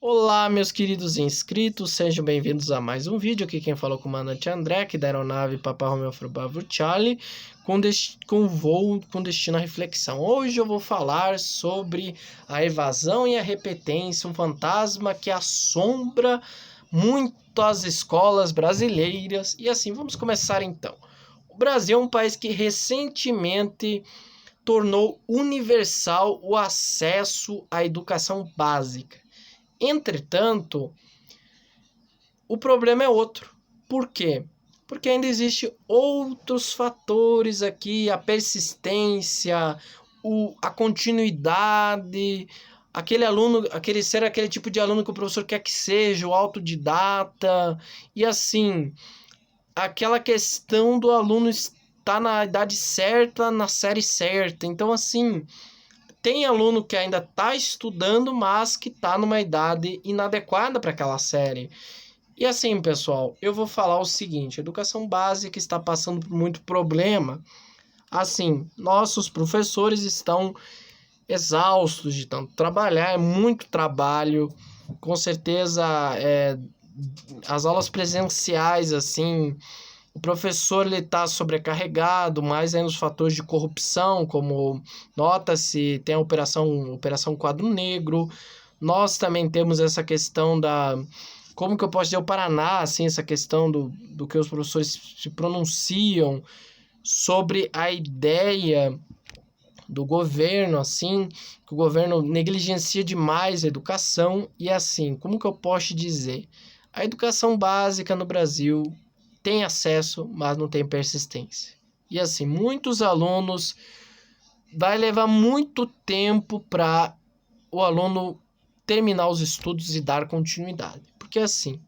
Olá, meus queridos inscritos, sejam bem-vindos a mais um vídeo. Aqui quem falou é o comandante André, aqui da aeronave Papa Romeo Bravo Charlie, com voo com destino à reflexão. Hoje eu vou falar sobre a evasão e a repetência, um fantasma que assombra muitas escolas brasileiras. E assim, vamos começar então. O Brasil é um país que recentemente tornou universal o acesso à educação básica. Entretanto, o problema é outro. Por quê? Porque ainda existe outros fatores aqui, a persistência, a continuidade, aquele tipo de aluno que o professor quer que seja, o autodidata, e assim, aquela questão do aluno estar na idade certa, na série certa. Então, assim, tem aluno que ainda está estudando, mas que está numa idade inadequada para aquela série. E assim, pessoal, eu vou falar o seguinte: a educação básica está passando por muito problema. Assim, nossos professores estão exaustos de tanto trabalhar, é muito trabalho. Com certeza, as aulas presenciais, assim, o professor está sobrecarregado, mais ainda os fatores de corrupção, como nota-se, tem a Operação Quadro Negro. Nós também temos essa questão como que eu posso dizer, o Paraná, assim, essa questão do que os professores se pronunciam sobre a ideia do governo, assim, que o governo negligencia demais a educação. E assim, como que eu posso dizer? A educação básica no Brasil tem acesso, mas não tem persistência. E assim, muitos alunos, vai levar muito tempo para o aluno terminar os estudos e dar continuidade. Porque assim,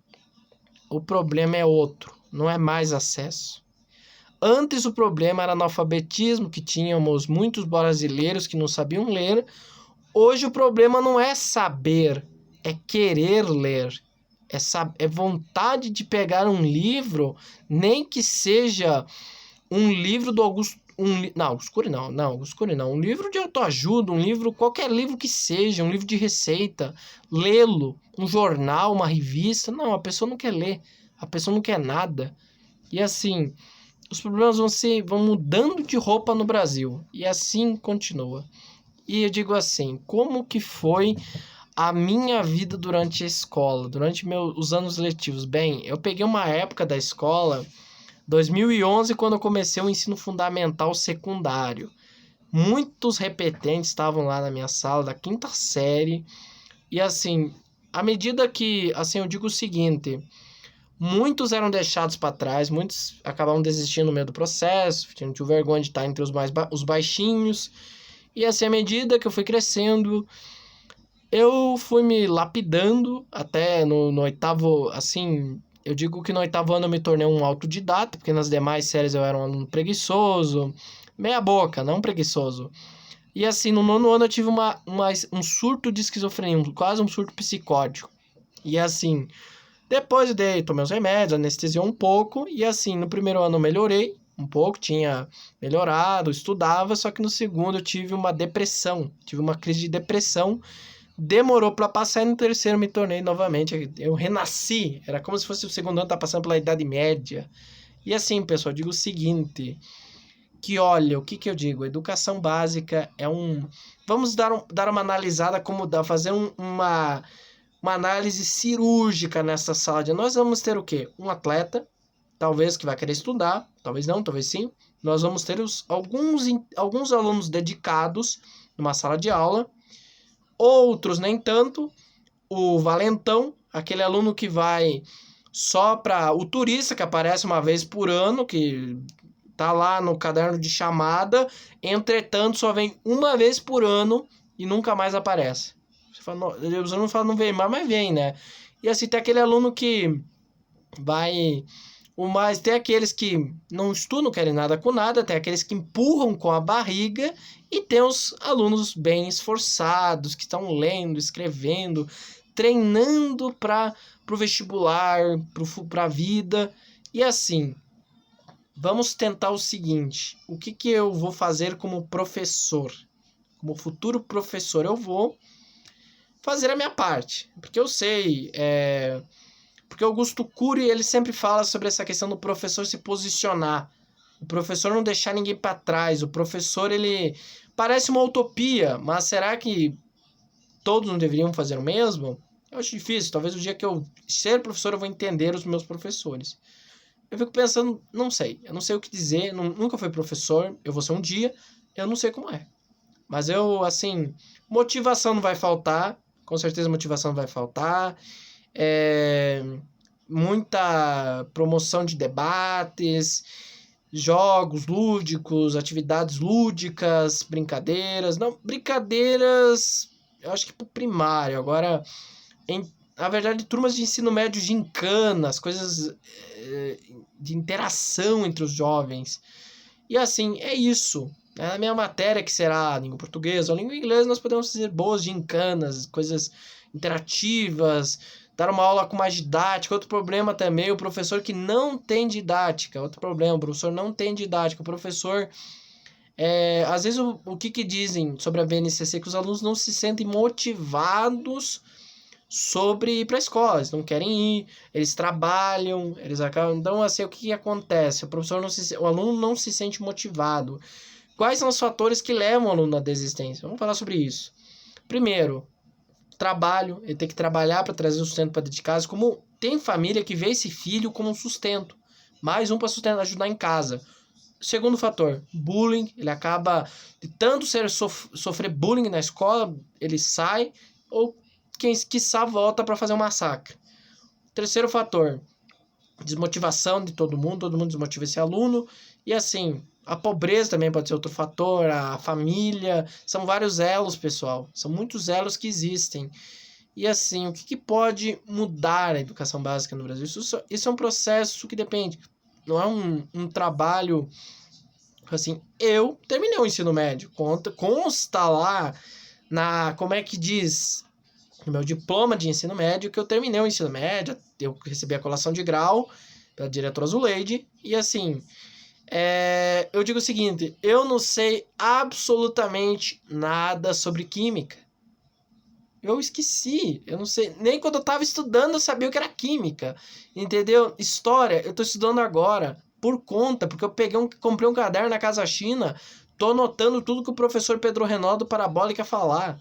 o problema é outro, não é mais acesso. Antes o problema era analfabetismo, que tínhamos muitos brasileiros que não sabiam ler. Hoje o problema não é saber, é querer ler. É vontade de pegar um livro, nem que seja um livro do Augusto. Não, Augusto Cury não. Um livro de autoajuda, um livro, qualquer livro que seja, um livro de receita, lê-lo, um jornal, uma revista. Não, a pessoa não quer ler, a pessoa não quer nada. E assim, os problemas vão mudando de roupa no Brasil. E assim continua. E eu digo assim, como que foi a minha vida durante a escola, durante os anos letivos? Bem, eu peguei uma época da escola, 2011, quando eu comecei o ensino fundamental secundário. Muitos repetentes estavam lá na minha sala, da quinta série. E assim, à medida que, assim, eu digo o seguinte: muitos eram deixados para trás, muitos acabavam desistindo no meio do processo, tinham vergonha de estar entre os baixinhos. E assim, à medida que eu fui crescendo, eu fui me lapidando até no oitavo, assim, eu digo que no oitavo ano eu me tornei um autodidata, porque nas demais séries eu era um aluno preguiçoso, meia boca, não preguiçoso. E assim, no nono ano eu tive um surto de esquizofrenia, quase um surto psicótico. E assim, depois tomei os remédios, anestesiou um pouco, e assim, no primeiro ano eu melhorei um pouco, tinha melhorado, estudava, só que no segundo eu tive uma depressão, tive uma crise de depressão. Demorou para passar e no terceiro me tornei novamente. Eu renasci. Era como se fosse o segundo ano, tá passando pela Idade Média. E assim, pessoal, eu digo o seguinte: que olha, o que que eu digo? A educação básica é um. Vamos dar uma analisada, fazer uma análise cirúrgica nessa sala de. Nós vamos ter o quê? Um atleta, talvez que vai querer estudar, talvez não, talvez sim. Nós vamos ter alguns alunos dedicados numa sala de aula. Outros nem tanto, o valentão, aquele aluno que vai só para o turista que aparece uma vez por ano, que tá lá no caderno de chamada, entretanto só vem uma vez por ano e nunca mais aparece. Os alunos falam, não vem mais, mas vem, né? E assim, tem aquele aluno que vai. Mas tem aqueles que não estudam, não querem nada com nada, tem aqueles que empurram com a barriga, e tem os alunos bem esforçados, que estão lendo, escrevendo, treinando para o vestibular, para a vida. E assim, vamos tentar o seguinte: o que eu vou fazer como professor? Como futuro professor, eu vou fazer a minha parte, porque eu sei, porque Augusto Cury, ele sempre fala sobre essa questão do professor se posicionar, o professor não deixar ninguém para trás, o professor, ele parece uma utopia, mas será que todos não deveriam fazer o mesmo? Eu acho difícil, talvez o dia que eu ser professor eu vou entender os meus professores. Eu fico pensando, não sei, eu não sei o que dizer, nunca fui professor, eu vou ser um dia, eu não sei como é. Mas eu, assim, motivação não vai faltar, com certeza motivação não vai faltar, muita promoção de debates, jogos lúdicos, atividades lúdicas, brincadeiras, não, brincadeiras, eu acho que pro primário, agora, na verdade, turmas de ensino médio gincanas, coisas de interação entre os jovens, e assim, é isso. Na minha matéria, que será língua portuguesa ou língua inglesa, nós podemos fazer boas gincanas, coisas interativas, dar uma aula com mais didática. Outro problema também, o professor que não tem didática. Outro problema, o professor não tem didática. O professor, às vezes, o que dizem sobre a BNCC? Que os alunos não se sentem motivados sobre ir para a escola, eles não querem ir, eles trabalham, eles acabam... Então, assim, o que acontece? O aluno não se sente motivado. Quais são os fatores que levam o aluno à desistência? Vamos falar sobre isso. Primeiro, trabalho. Ele tem que trabalhar para trazer o sustento para dentro de casa. Como tem família que vê esse filho como um sustento. Mais um para sustentar, ajudar em casa. Segundo fator, bullying. Ele acaba de tanto sofrer bullying na escola, ele sai ou, quiçá, volta para fazer um massacre. Terceiro fator, desmotivação de todo mundo desmotiva esse aluno. E assim, a pobreza também pode ser outro fator, a família, são vários elos, pessoal, são muitos elos que existem. E assim, o que pode mudar a educação básica no Brasil? Isso é um processo que depende, não é um trabalho, assim, eu terminei o ensino médio, consta lá, como é que diz, no meu diploma de ensino médio, que eu terminei o ensino médio, eu recebi a colação de grau pela diretora Zuleide, e assim... eu digo o seguinte, eu não sei absolutamente nada sobre química. Eu esqueci, eu não sei, nem quando eu estava estudando eu sabia o que era química, entendeu? História, eu estou estudando agora, por conta, porque eu comprei um caderno na Casa China, tô anotando tudo que o professor Pedro Renó do Parabólica falar,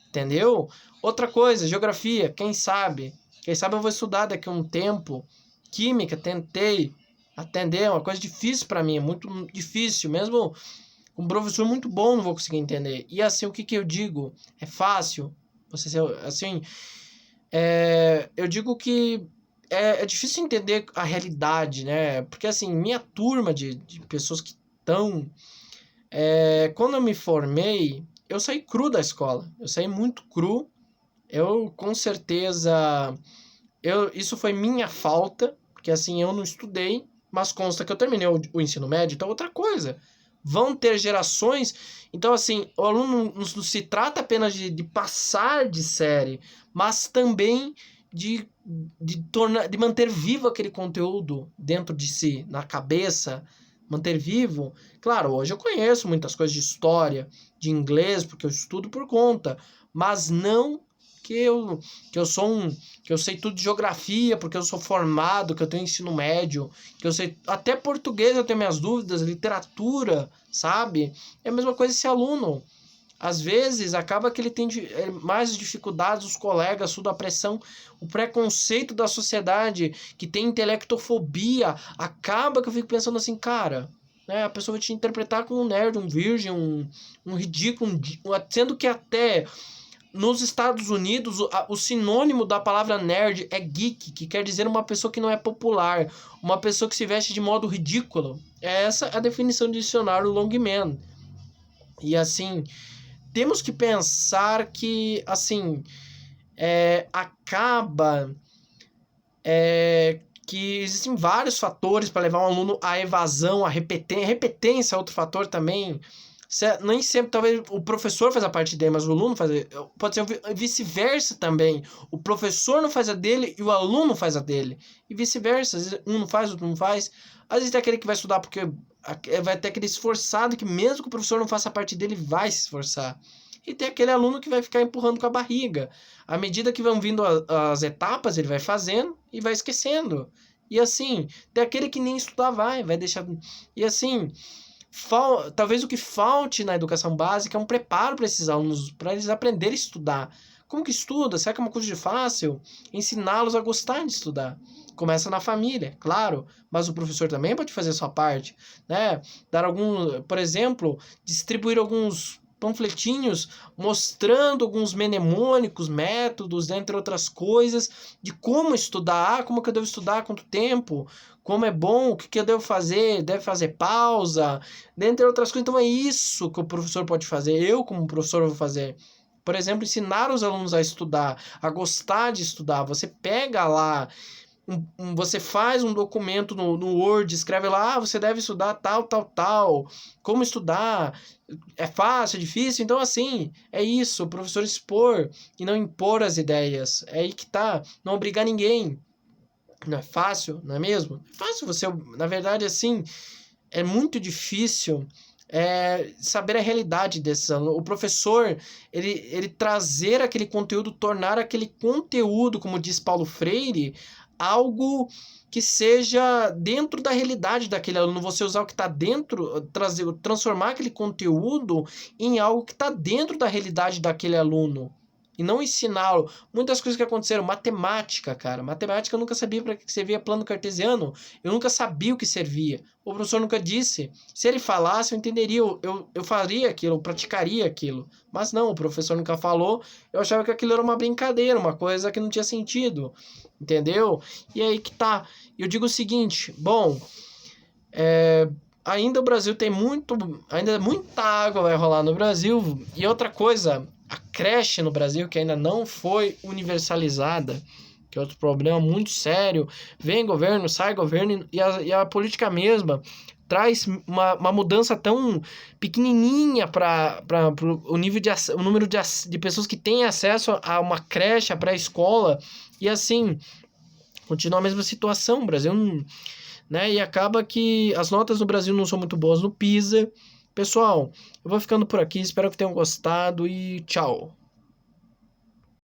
entendeu? Outra coisa, geografia, quem sabe eu vou estudar daqui a um tempo. Química, tentei atender, é uma coisa difícil para mim, é muito difícil, mesmo com um professor muito bom não vou conseguir entender. E assim, o que eu digo? É fácil? Assim, eu digo que é difícil entender a realidade, né? Porque assim, minha turma de pessoas que estão... quando eu me formei, eu saí cru da escola, eu saí muito cru, eu com certeza... isso foi minha falta, porque assim, eu não estudei, mas consta que eu terminei o ensino médio, então outra coisa. Vão ter gerações... Então, assim, o aluno não se trata apenas de passar de série, mas também de manter vivo aquele conteúdo dentro de si, na cabeça, manter vivo. Claro, hoje eu conheço muitas coisas de história, de inglês, porque eu estudo por conta, mas não que eu sei tudo de geografia, porque eu sou formado, que eu tenho ensino médio, que eu sei até português, eu tenho minhas dúvidas, literatura, sabe? É a mesma coisa esse aluno. Às vezes acaba que ele tem mais dificuldades, os colegas, tudo a pressão, o preconceito da sociedade, que tem intelectofobia, acaba que eu fico pensando assim, cara, né, a pessoa vai te interpretar como um nerd, um virgem, um ridículo, sendo que até nos Estados Unidos, o sinônimo da palavra nerd é geek, que quer dizer uma pessoa que não é popular, uma pessoa que se veste de modo ridículo. É essa a definição do dicionário Longman. E assim, temos que pensar que, assim, acaba que existem vários fatores para levar um aluno à evasão, à repetência. Repetência é outro fator também. Nem sempre, talvez, o professor faz a parte dele, mas o aluno faz... Pode ser vice-versa também. O professor não faz a dele e o aluno faz a dele. E vice-versa. Às vezes um não faz, o outro não faz. Às vezes tem aquele que vai estudar porque vai ter aquele esforçado que mesmo que o professor não faça a parte dele, vai se esforçar. e tem aquele aluno que vai ficar empurrando com a barriga. À medida que vão vindo as etapas, ele vai fazendo e vai esquecendo. E assim, tem aquele que nem estudar vai deixar. E assim, talvez o que falte na educação básica é um preparo para esses alunos, para eles aprenderem a estudar. Como que estuda? Será que é uma coisa de fácil? Ensiná-los a gostar de estudar. Começa na família, claro, mas o professor também pode fazer a sua parte, né? Dar algum, por exemplo, distribuir alguns panfletinhos mostrando alguns mnemônicos, métodos, entre outras coisas, de como estudar, como que eu devo estudar, quanto tempo, como é bom, o que que eu devo fazer, deve fazer pausa, dentre outras coisas. Então é isso que o professor pode fazer, eu como professor vou fazer. Por exemplo, ensinar os alunos a estudar, a gostar de estudar. Você pega lá, você faz um documento no Word, escreve lá, você deve estudar tal, tal, tal, como estudar, é fácil, é difícil. Então, assim, é isso, o professor expor e não impor as ideias. É aí que tá, não obrigar ninguém. Não é fácil, não é mesmo? É fácil você, na verdade, assim, é muito difícil saber a realidade desses alunos. O professor, ele trazer aquele conteúdo, tornar aquele conteúdo, como diz Paulo Freire, algo que seja dentro da realidade daquele aluno. Você usar o que está dentro, transformar aquele conteúdo em algo que está dentro da realidade daquele aluno. E não ensiná-lo. Muitas coisas que aconteceram. Matemática, cara. Matemática eu nunca sabia para que servia plano cartesiano. Eu nunca sabia o que servia. O professor nunca disse. Se ele falasse, eu entenderia. Eu faria aquilo, eu praticaria aquilo. Mas não, o professor nunca falou. Eu achava que aquilo era uma brincadeira, uma coisa que não tinha sentido. Entendeu? E aí que tá. Eu digo o seguinte. Bom, ainda o Brasil tem ainda muita água vai rolar no Brasil. E outra coisa, a creche no Brasil, que ainda não foi universalizada, que é outro problema muito sério. Vem governo, sai governo, e a política mesma traz uma mudança tão pequenininha para o nível o número de pessoas que têm acesso a uma creche, a pré-escola, e assim, continua a mesma situação. O Brasil não, né? E acaba que as notas no Brasil não são muito boas no PISA. Pessoal, eu vou ficando por aqui, espero que tenham gostado e tchau.